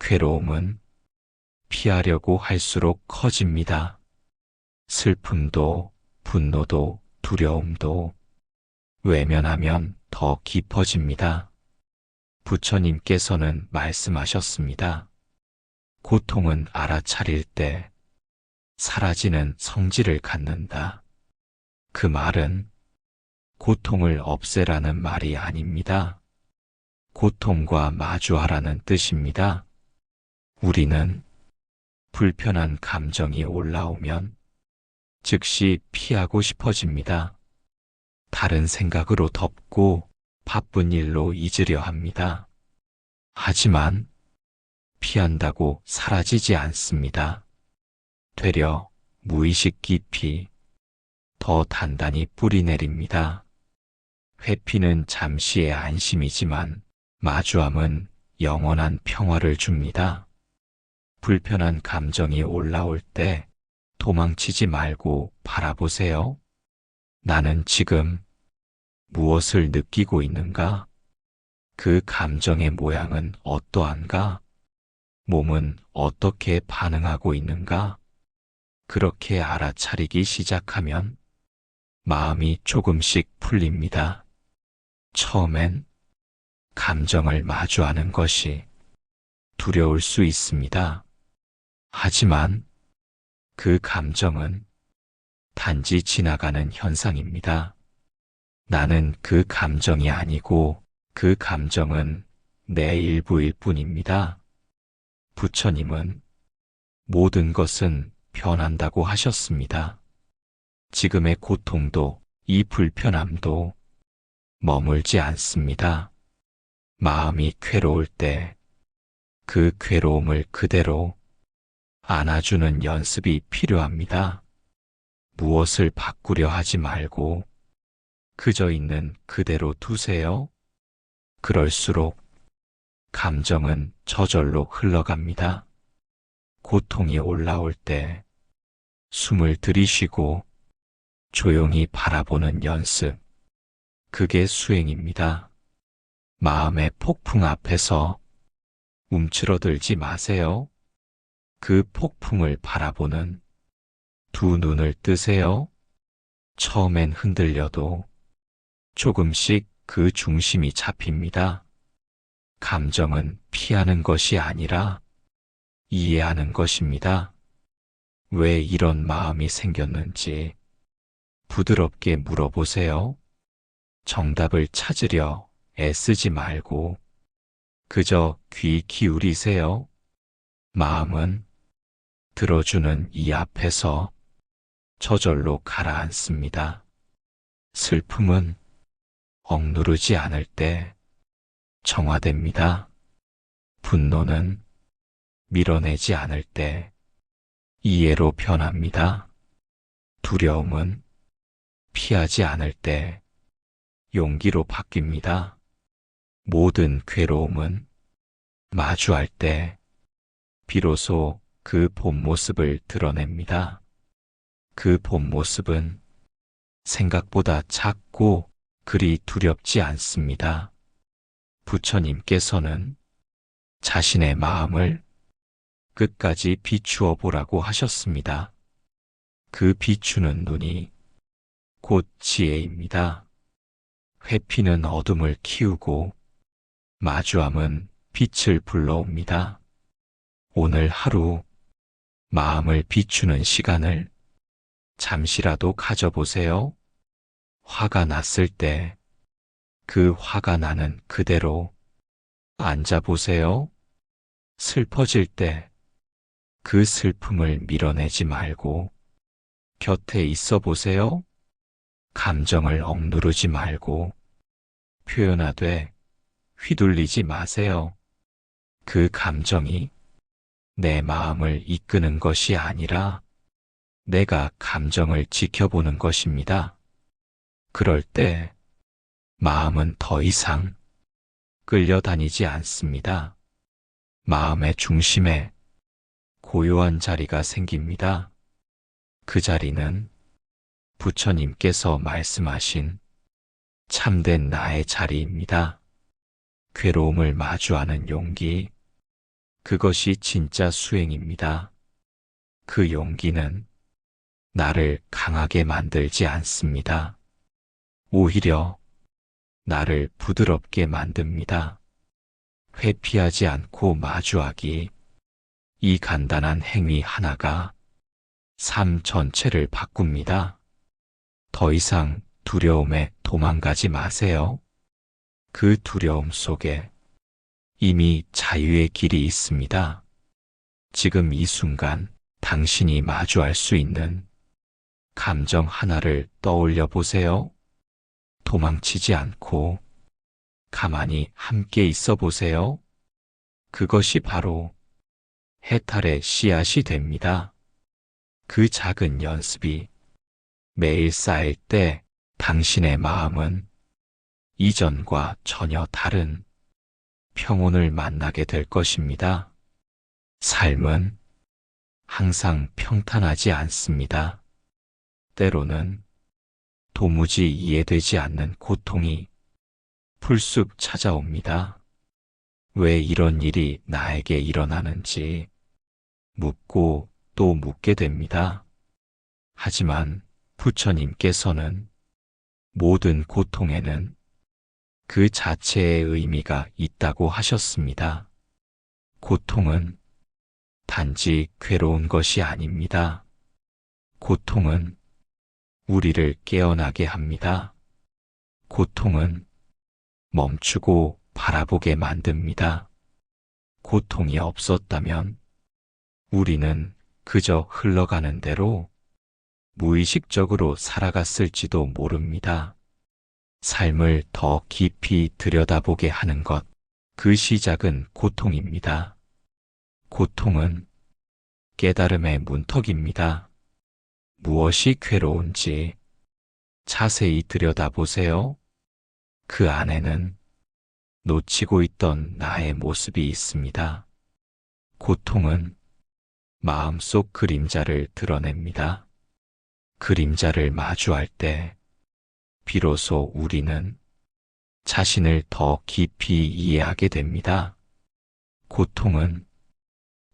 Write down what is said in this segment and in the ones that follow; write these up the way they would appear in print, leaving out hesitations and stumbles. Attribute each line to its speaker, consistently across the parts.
Speaker 1: 괴로움은 피하려고 할수록 커집니다. 슬픔도, 분노도, 두려움도 외면하면 더 깊어집니다. 부처님께서는 말씀하셨습니다. 고통은 알아차릴 때 사라지는 성질을 갖는다. 그 말은 고통을 없애라는 말이 아닙니다. 고통과 마주하라는 뜻입니다. 우리는 불편한 감정이 올라오면 즉시 피하고 싶어집니다. 다른 생각으로 덮고 바쁜 일로 잊으려 합니다. 하지만 피한다고 사라지지 않습니다. 되려 무의식 깊이 더 단단히 뿌리내립니다. 회피는 잠시의 안심이지만 마주함은 영원한 평화를 줍니다. 불편한 감정이 올라올 때 도망치지 말고 바라보세요. 나는 지금 무엇을 느끼고 있는가? 그 감정의 모양은 어떠한가? 몸은 어떻게 반응하고 있는가? 그렇게 알아차리기 시작하면 마음이 조금씩 풀립니다. 처음엔 감정을 마주하는 것이 두려울 수 있습니다. 하지만 그 감정은 단지 지나가는 현상입니다. 나는 그 감정이 아니고 그 감정은 내 일부일 뿐입니다. 부처님은 모든 것은 변한다고 하셨습니다. 지금의 고통도 이 불편함도 머물지 않습니다. 마음이 괴로울 때 그 괴로움을 그대로 안아주는 연습이 필요합니다. 무엇을 바꾸려 하지 말고 그저 있는 그대로 두세요. 그럴수록 감정은 저절로 흘러갑니다. 고통이 올라올 때 숨을 들이쉬고 조용히 바라보는 연습. 그게 수행입니다. 마음의 폭풍 앞에서 움츠러들지 마세요. 그 폭풍을 바라보는 두 눈을 뜨세요. 처음엔 흔들려도 조금씩 그 중심이 잡힙니다. 감정은 피하는 것이 아니라 이해하는 것입니다. 왜 이런 마음이 생겼는지 부드럽게 물어보세요. 정답을 찾으려 애쓰지 말고 그저 귀 기울이세요. 마음은 들어주는 이 앞에서 저절로 가라앉습니다. 슬픔은 억누르지 않을 때 정화됩니다. 분노는 밀어내지 않을 때 이해로 변합니다. 두려움은 피하지 않을 때 용기로 바뀝니다. 모든 괴로움은 마주할 때 비로소 그 본 모습을 드러냅니다. 그 본 모습은 생각보다 작고 그리 두렵지 않습니다. 부처님께서는 자신의 마음을 끝까지 비추어 보라고 하셨습니다. 그 비추는 눈이 곧 지혜입니다. 회피는 어둠을 키우고 마주함은 빛을 불러옵니다. 오늘 하루 마음을 비추는 시간을 잠시라도 가져보세요. 화가 났을 때 그 화가 나는 그대로 앉아보세요. 슬퍼질 때 그 슬픔을 밀어내지 말고 곁에 있어 보세요. 감정을 억누르지 말고 표현하되 휘둘리지 마세요. 그 감정이 내 마음을 이끄는 것이 아니라 내가 감정을 지켜보는 것입니다. 그럴 때 마음은 더 이상 끌려다니지 않습니다. 마음의 중심에 고요한 자리가 생깁니다. 그 자리는 부처님께서 말씀하신 참된 나의 자리입니다. 괴로움을 마주하는 용기, 그것이 진짜 수행입니다. 그 용기는 나를 강하게 만들지 않습니다. 오히려 나를 부드럽게 만듭니다. 회피하지 않고 마주하기. 이 간단한 행위 하나가 삶 전체를 바꿉니다. 더 이상 두려움에 도망가지 마세요. 그 두려움 속에 이미 자유의 길이 있습니다. 지금 이 순간 당신이 마주할 수 있는 감정 하나를 떠올려 보세요. 도망치지 않고 가만히 함께 있어 보세요. 그것이 바로 해탈의 씨앗이 됩니다. 그 작은 연습이 매일 쌓일 때 당신의 마음은 이전과 전혀 다른 평온을 만나게 될 것입니다. 삶은 항상 평탄하지 않습니다. 때로는 도무지 이해되지 않는 고통이 불쑥 찾아옵니다. 왜 이런 일이 나에게 일어나는지 묻고 또 묻게 됩니다. 하지만 부처님께서는 모든 고통에는 그 자체의 의미가 있다고 하셨습니다. 고통은 단지 괴로운 것이 아닙니다. 고통은 우리를 깨어나게 합니다. 고통은 멈추고 바라보게 만듭니다. 고통이 없었다면 우리는 그저 흘러가는 대로 무의식적으로 살아갔을지도 모릅니다. 삶을 더 깊이 들여다보게 하는 것, 그 시작은 고통입니다. 고통은 깨달음의 문턱입니다. 무엇이 괴로운지 자세히 들여다보세요. 그 안에는 놓치고 있던 나의 모습이 있습니다. 고통은 마음속 그림자를 드러냅니다. 그림자를 마주할 때 비로소 우리는 자신을 더 깊이 이해하게 됩니다. 고통은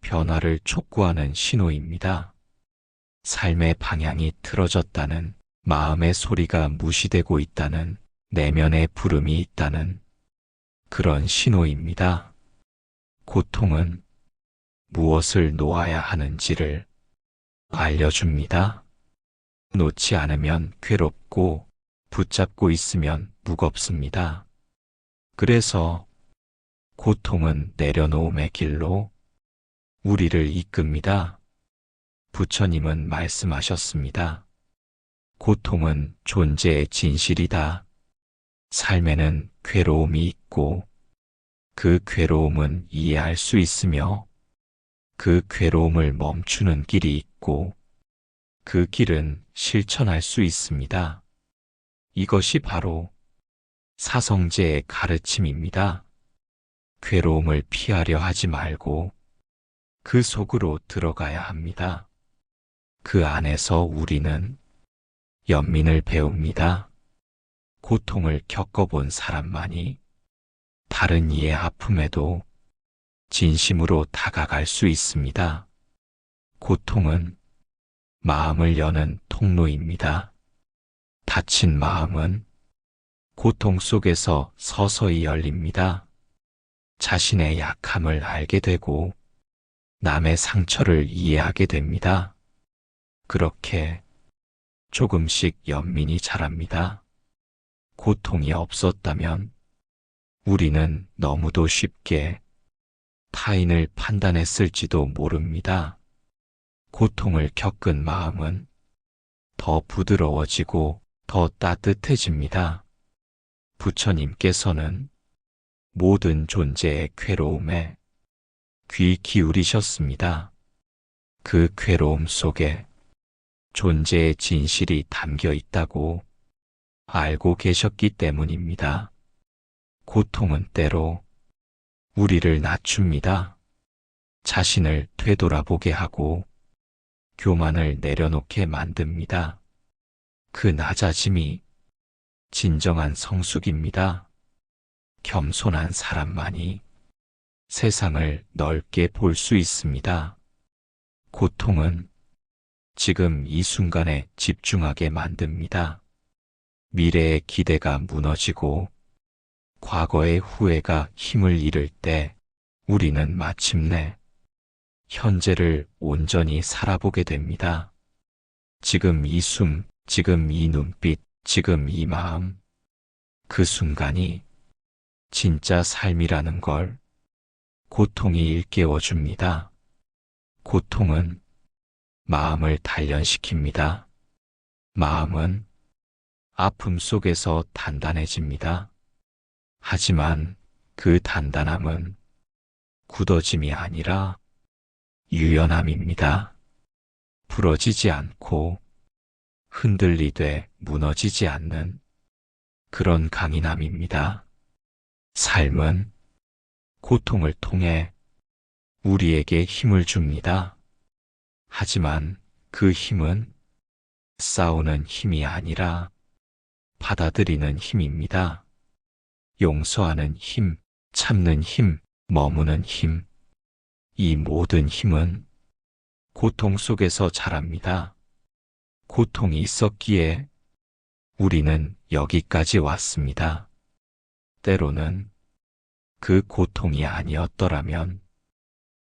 Speaker 1: 변화를 촉구하는 신호입니다. 삶의 방향이 틀어졌다는, 마음의 소리가 무시되고 있다는, 내면의 부름이 있다는 그런 신호입니다. 고통은 무엇을 놓아야 하는지를 알려줍니다. 놓지 않으면 괴롭고 붙잡고 있으면 무겁습니다. 그래서 고통은 내려놓음의 길로 우리를 이끕니다. 부처님은 말씀하셨습니다. 고통은 존재의 진실이다. 삶에는 괴로움이 있고 그 괴로움은 이해할 수 있으며 그 괴로움을 멈추는 길이 있고 그 길은 실천할 수 있습니다. 이것이 바로 사성제의 가르침입니다. 괴로움을 피하려 하지 말고 그 속으로 들어가야 합니다. 그 안에서 우리는 연민을 배웁니다. 고통을 겪어본 사람만이 다른 이의 아픔에도 진심으로 다가갈 수 있습니다. 고통은 마음을 여는 통로입니다. 닫힌 마음은 고통 속에서 서서히 열립니다. 자신의 약함을 알게 되고 남의 상처를 이해하게 됩니다. 그렇게 조금씩 연민이 자랍니다. 고통이 없었다면 우리는 너무도 쉽게 타인을 판단했을지도 모릅니다. 고통을 겪은 마음은 더 부드러워지고 더 따뜻해집니다. 부처님께서는 모든 존재의 괴로움에 귀 기울이셨습니다. 그 괴로움 속에 존재의 진실이 담겨 있다고 알고 계셨기 때문입니다. 고통은 때로 우리를 낮춥니다. 자신을 되돌아보게 하고 교만을 내려놓게 만듭니다. 그 낮아짐이 진정한 성숙입니다. 겸손한 사람만이 세상을 넓게 볼 수 있습니다. 고통은 지금 이 순간에 집중하게 만듭니다. 미래의 기대가 무너지고 과거의 후회가 힘을 잃을 때 우리는 마침내 현재를 온전히 살아보게 됩니다. 지금 이 숨, 지금 이 눈빛, 지금 이 마음, 그 순간이 진짜 삶이라는 걸 고통이 일깨워 줍니다. 고통은 마음을 단련시킵니다. 마음은 아픔 속에서 단단해집니다. 하지만 그 단단함은 굳어짐이 아니라 유연함입니다. 부러지지 않고 흔들리되 무너지지 않는 그런 강인함입니다. 삶은 고통을 통해 우리에게 힘을 줍니다. 하지만 그 힘은 싸우는 힘이 아니라 받아들이는 힘입니다. 용서하는 힘, 참는 힘, 머무는 힘. 이 모든 힘은 고통 속에서 자랍니다. 고통이 있었기에 우리는 여기까지 왔습니다. 때로는 그 고통이 아니었더라면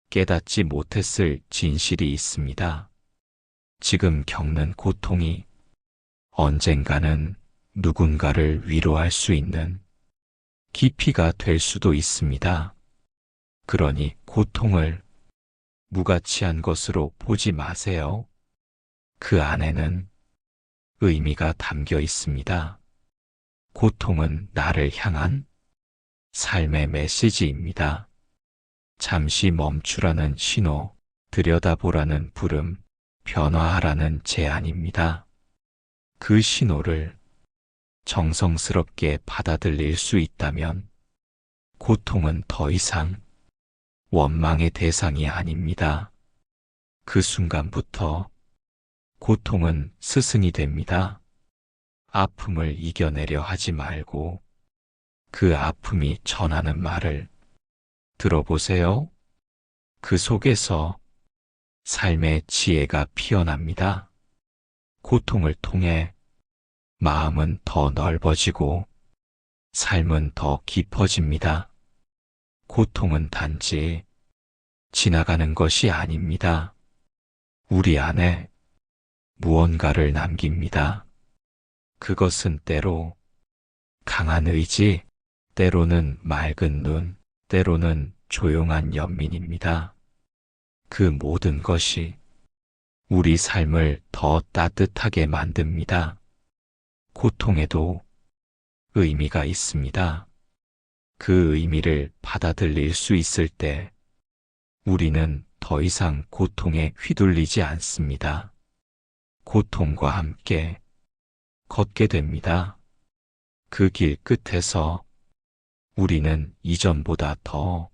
Speaker 1: 깨닫지 못했을 진실이 있습니다. 지금 겪는 고통이 언젠가는 누군가를 위로할 수 있는 깊이가 될 수도 있습니다. 그러니 고통을 무가치한 것으로 보지 마세요. 그 안에는 의미가 담겨 있습니다. 고통은 나를 향한 삶의 메시지입니다. 잠시 멈추라는 신호, 들여다보라는 부름, 변화하라는 제안입니다. 그 신호를 정성스럽게 받아들일 수 있다면 고통은 더 이상 원망의 대상이 아닙니다. 그 순간부터 고통은 스승이 됩니다. 아픔을 이겨내려 하지 말고 그 아픔이 전하는 말을 들어보세요. 그 속에서 삶의 지혜가 피어납니다. 고통을 통해 마음은 더 넓어지고 삶은 더 깊어집니다. 고통은 단지 지나가는 것이 아닙니다. 우리 안에 무언가를 남깁니다. 그것은 때로 강한 의지, 때로는 맑은 눈, 때로는 조용한 연민입니다. 그 모든 것이 우리 삶을 더 따뜻하게 만듭니다. 고통에도 의미가 있습니다. 그 의미를 받아들일 수 있을 때 우리는 더 이상 고통에 휘둘리지 않습니다. 고통과 함께 걷게 됩니다. 그 길 끝에서 우리는 이전보다 더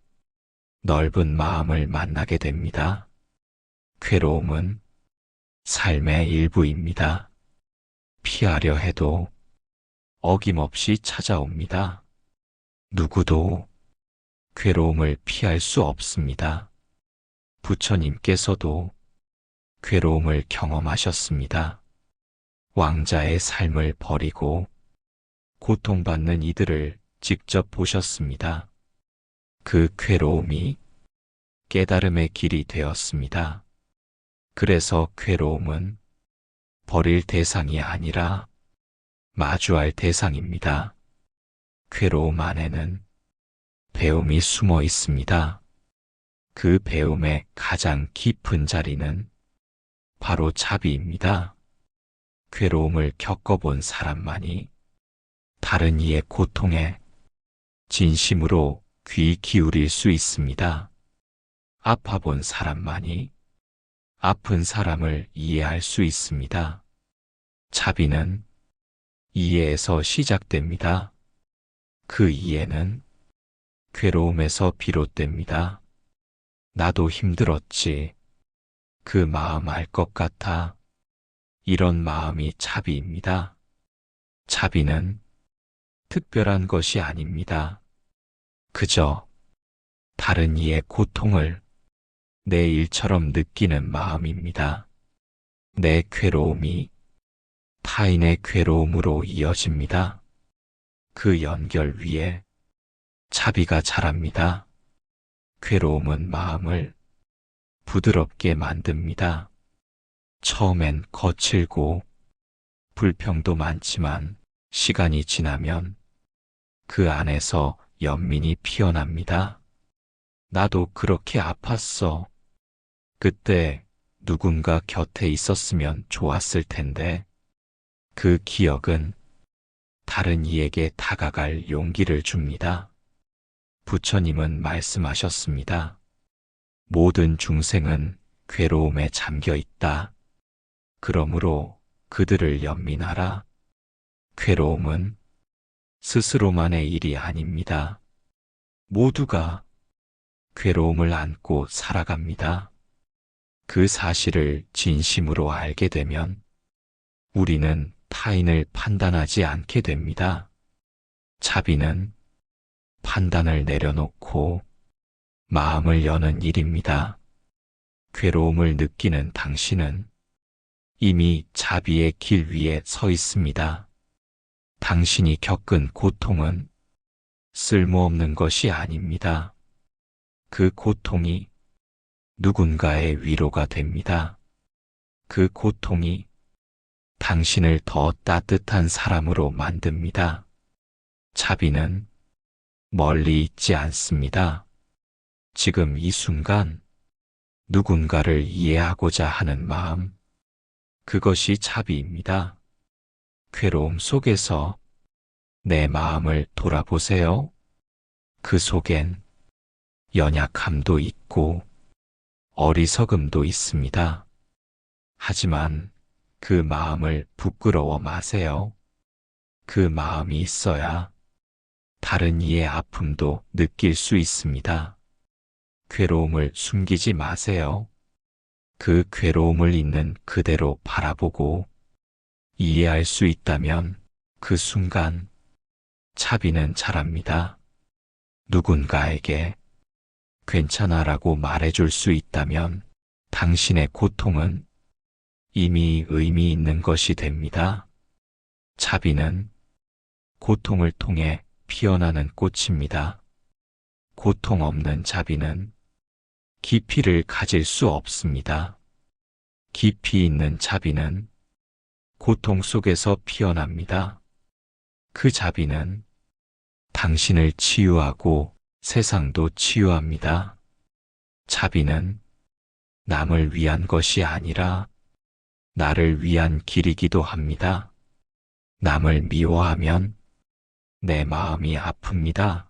Speaker 1: 넓은 마음을 만나게 됩니다. 괴로움은 삶의 일부입니다. 피하려 해도 어김없이 찾아옵니다. 누구도 괴로움을 피할 수 없습니다. 부처님께서도 괴로움을 경험하셨습니다. 왕자의 삶을 버리고 고통받는 이들을 직접 보셨습니다. 그 괴로움이 깨달음의 길이 되었습니다. 그래서 괴로움은 버릴 대상이 아니라 마주할 대상입니다. 괴로움 안에는 배움이 숨어 있습니다. 그 배움의 가장 깊은 자리는 바로 자비입니다. 괴로움을 겪어본 사람만이 다른 이의 고통에 진심으로 귀 기울일 수 있습니다. 아파본 사람만이 아픈 사람을 이해할 수 있습니다. 자비는 이해에서 시작됩니다. 그 이해는 괴로움에서 비롯됩니다. 나도 힘들었지. 그 마음 알 것 같아. 이런 마음이 자비입니다. 자비는 특별한 것이 아닙니다. 그저 다른 이의 고통을 내 일처럼 느끼는 마음입니다. 내 괴로움이 타인의 괴로움으로 이어집니다. 그 연결 위에 자비가 자랍니다. 괴로움은 마음을 부드럽게 만듭니다. 처음엔 거칠고 불평도 많지만 시간이 지나면 그 안에서 연민이 피어납니다. 나도 그렇게 아팠어. 그때 누군가 곁에 있었으면 좋았을 텐데. 그 기억은 다른 이에게 다가갈 용기를 줍니다. 부처님은 말씀하셨습니다. 모든 중생은 괴로움에 잠겨 있다. 그러므로 그들을 연민하라. 괴로움은 스스로만의 일이 아닙니다. 모두가 괴로움을 안고 살아갑니다. 그 사실을 진심으로 알게 되면 우리는 타인을 판단하지 않게 됩니다. 자비는 판단을 내려놓고 마음을 여는 일입니다. 괴로움을 느끼는 당신은 이미 자비의 길 위에 서 있습니다. 당신이 겪은 고통은 쓸모없는 것이 아닙니다. 그 고통이 누군가의 위로가 됩니다. 그 고통이 당신을 더 따뜻한 사람으로 만듭니다. 자비는 멀리 있지 않습니다. 지금 이 순간 누군가를 이해하고자 하는 마음, 그것이 자비입니다. 괴로움 속에서 내 마음을 돌아보세요. 그 속엔 연약함도 있고 어리석음도 있습니다. 하지만 그 마음을 부끄러워 마세요. 그 마음이 있어야 다른 이의 아픔도 느낄 수 있습니다. 괴로움을 숨기지 마세요. 그 괴로움을 있는 그대로 바라보고 이해할 수 있다면 그 순간 자비는 자랍니다. 누군가에게 괜찮아라고 말해줄 수 있다면 당신의 고통은 이미 의미 있는 것이 됩니다. 자비는 고통을 통해 피어나는 꽃입니다. 고통 없는 자비는 깊이를 가질 수 없습니다. 깊이 있는 자비는 고통 속에서 피어납니다. 그 자비는 당신을 치유하고 세상도 치유합니다. 자비는 남을 위한 것이 아니라 나를 위한 길이기도 합니다. 남을 미워하면 내 마음이 아픕니다.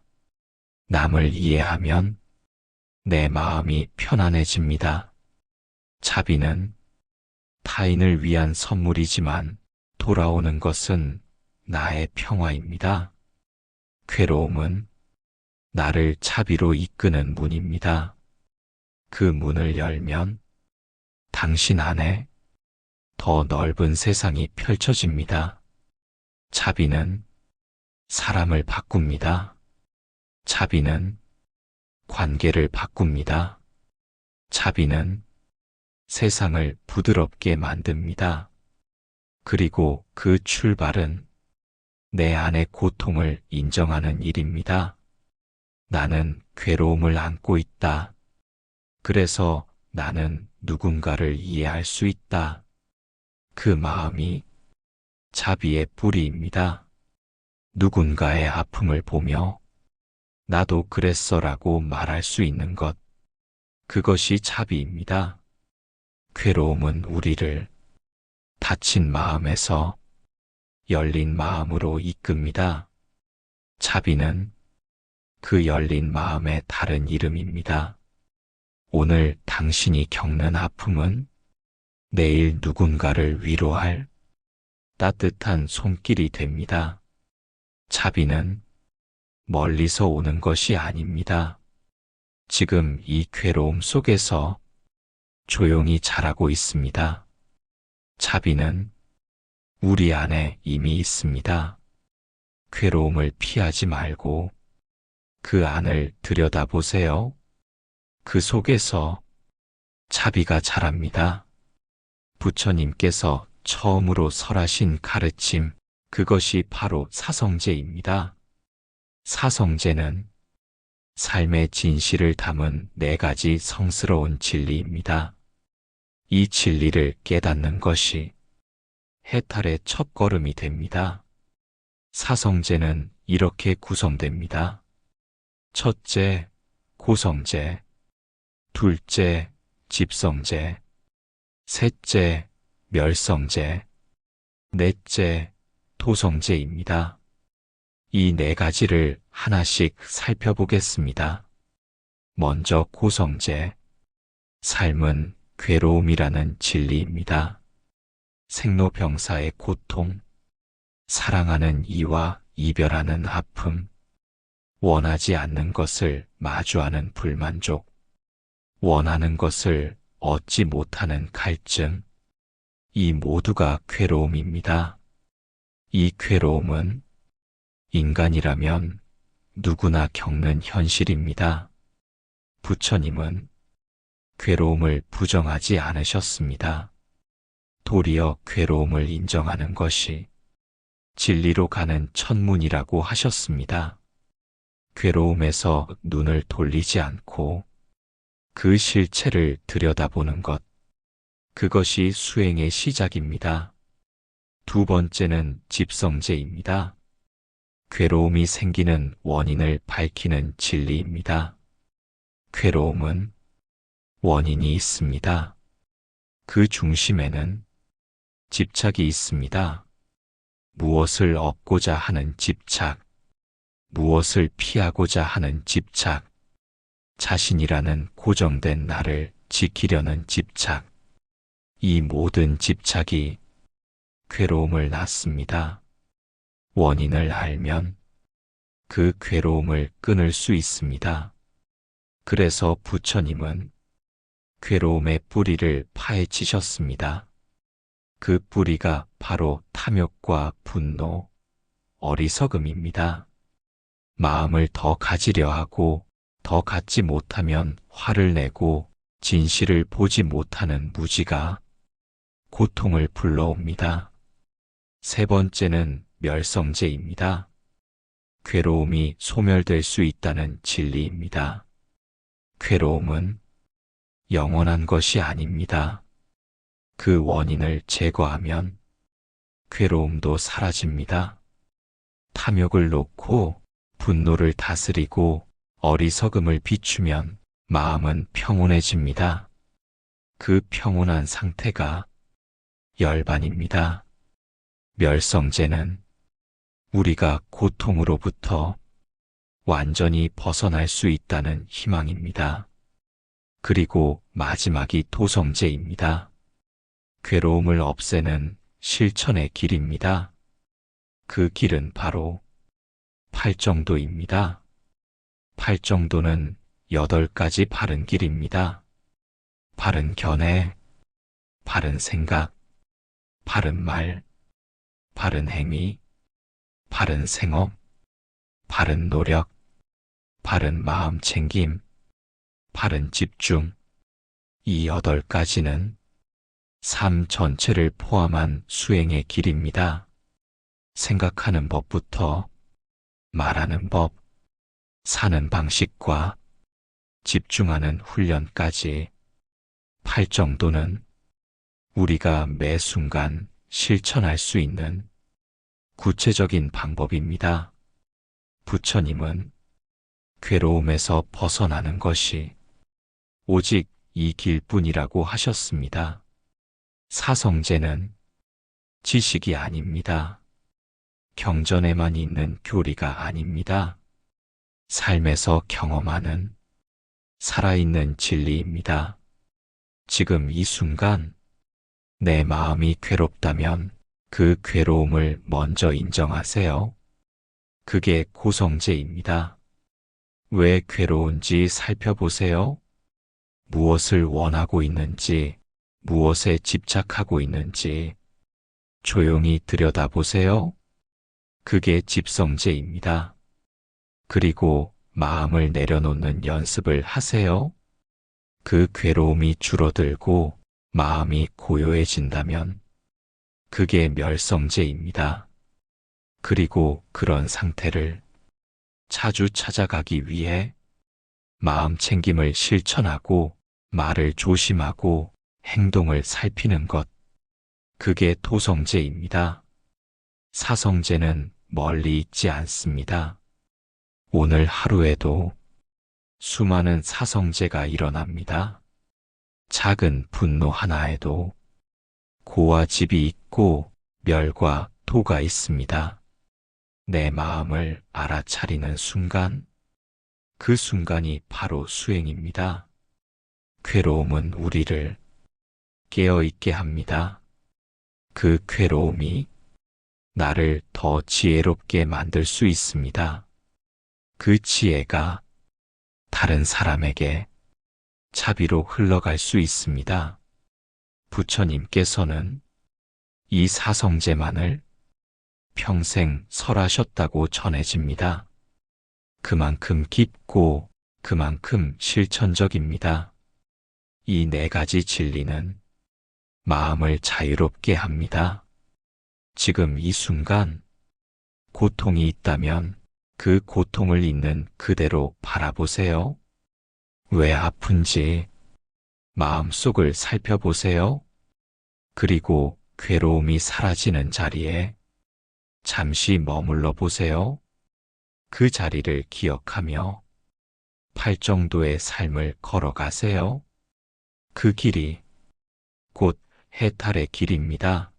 Speaker 1: 남을 이해하면 내 마음이 편안해집니다. 자비는 타인을 위한 선물이지만 돌아오는 것은 나의 평화입니다. 괴로움은 나를 자비로 이끄는 문입니다. 그 문을 열면 당신 안에 더 넓은 세상이 펼쳐집니다. 자비는 사람을 바꿉니다. 자비는 관계를 바꿉니다. 자비는 세상을 부드럽게 만듭니다. 그리고 그 출발은 내 안의 고통을 인정하는 일입니다. 나는 괴로움을 안고 있다. 그래서 나는 누군가를 이해할 수 있다. 그 마음이 자비의 뿌리입니다. 누군가의 아픔을 보며 나도 그랬어라고 말할 수 있는 것, 그것이 자비입니다. 괴로움은 우리를 다친 마음에서 열린 마음으로 이끕니다. 자비는 그 열린 마음의 다른 이름입니다. 오늘 당신이 겪는 아픔은 내일 누군가를 위로할 따뜻한 손길이 됩니다. 자비는 멀리서 오는 것이 아닙니다. 지금 이 괴로움 속에서 조용히 자라고 있습니다. 자비는 우리 안에 이미 있습니다. 괴로움을 피하지 말고 그 안을 들여다보세요. 그 속에서 자비가 자랍니다. 부처님께서 처음으로 설하신 가르침, 그것이 바로 사성제입니다. 사성제는 삶의 진실을 담은 4가지 성스러운 진리입니다. 이 진리를 깨닫는 것이 해탈의 첫걸음이 됩니다. 사성제는 이렇게 구성됩니다. 첫째, 고성제. 둘째, 집성제. 셋째, 멸성제. 넷째, 도성제입니다. 이 4가지를 하나씩 살펴보겠습니다. 먼저 고성제. 삶은 괴로움이라는 진리입니다. 생로병사의 고통, 사랑하는 이와 이별하는 아픔, 원하지 않는 것을 마주하는 불만족, 원하는 것을 얻지 못하는 갈증, 이 모두가 괴로움입니다. 이 괴로움은 인간이라면 누구나 겪는 현실입니다. 부처님은 괴로움을 부정하지 않으셨습니다. 도리어 괴로움을 인정하는 것이 진리로 가는 첫문이라고 하셨습니다. 괴로움에서 눈을 돌리지 않고 그 실체를 들여다보는 것, 그것이 수행의 시작입니다. 두 번째는 집성제입니다. 괴로움이 생기는 원인을 밝히는 진리입니다. 괴로움은 원인이 있습니다. 그 중심에는 집착이 있습니다. 무엇을 얻고자 하는 집착, 무엇을 피하고자 하는 집착, 자신이라는 고정된 나를 지키려는 집착, 이 모든 집착이 괴로움을 낳습니다. 원인을 알면 그 괴로움을 끊을 수 있습니다. 그래서 부처님은 괴로움의 뿌리를 파헤치셨습니다. 그 뿌리가 바로 탐욕과 분노, 어리석음입니다. 마음을 더 가지려 하고 더 갖지 못하면 화를 내고 진실을 보지 못하는 무지가 고통을 불러옵니다. 세 번째는 멸성제입니다. 괴로움이 소멸될 수 있다는 진리입니다. 괴로움은 영원한 것이 아닙니다. 그 원인을 제거하면 괴로움도 사라집니다. 탐욕을 놓고 분노를 다스리고 어리석음을 비추면 마음은 평온해집니다. 그 평온한 상태가 열반입니다. 멸성제는 우리가 고통으로부터 완전히 벗어날 수 있다는 희망입니다. 그리고 마지막이 도성제입니다. 괴로움을 없애는 실천의 길입니다. 그 길은 바로 팔정도입니다. 팔정도는 8가지 바른 길입니다. 바른 견해, 바른 생각, 바른 말, 바른 행위, 바른 생업, 바른 노력, 바른 마음 챙김, 바른 집중, 이 8가지는 삶 전체를 포함한 수행의 길입니다. 생각하는 법부터 말하는 법, 사는 방식과 집중하는 훈련까지 팔정도는 우리가 매 순간 실천할 수 있는 구체적인 방법입니다. 부처님은 괴로움에서 벗어나는 것이 오직 이 길뿐이라고 하셨습니다. 사성제는 지식이 아닙니다. 경전에만 있는 교리가 아닙니다. 삶에서 경험하는 살아있는 진리입니다. 지금 이 순간 내 마음이 괴롭다면 그 괴로움을 먼저 인정하세요. 그게 고성제입니다. 왜 괴로운지 살펴보세요. 무엇을 원하고 있는지, 무엇에 집착하고 있는지 조용히 들여다보세요. 그게 집성제입니다. 그리고 마음을 내려놓는 연습을 하세요. 그 괴로움이 줄어들고 마음이 고요해진다면 그게 멸성제입니다. 그리고 그런 상태를 자주 찾아가기 위해 마음 챙김을 실천하고 말을 조심하고 행동을 살피는 것. 그게 토성제입니다. 사성제는 멀리 있지 않습니다. 오늘 하루에도 수많은 사성제가 일어납니다. 작은 분노 하나에도 고와 집이 있고 멸과 토가 있습니다. 내 마음을 알아차리는 순간, 그 순간이 바로 수행입니다. 괴로움은 우리를 깨어있게 합니다. 그 괴로움이 나를 더 지혜롭게 만들 수 있습니다. 그 지혜가 다른 사람에게 자비로 흘러갈 수 있습니다. 부처님께서는 이 사성제만을 평생 설하셨다고 전해집니다. 그만큼 깊고 그만큼 실천적입니다. 이 네 가지 진리는 마음을 자유롭게 합니다. 지금 이 순간 고통이 있다면 그 고통을 있는 그대로 바라보세요. 왜 아픈지 마음속을 살펴보세요. 그리고 괴로움이 사라지는 자리에 잠시 머물러 보세요. 그 자리를 기억하며 팔정도의 삶을 걸어가세요. 그 길이 곧 해탈의 길입니다.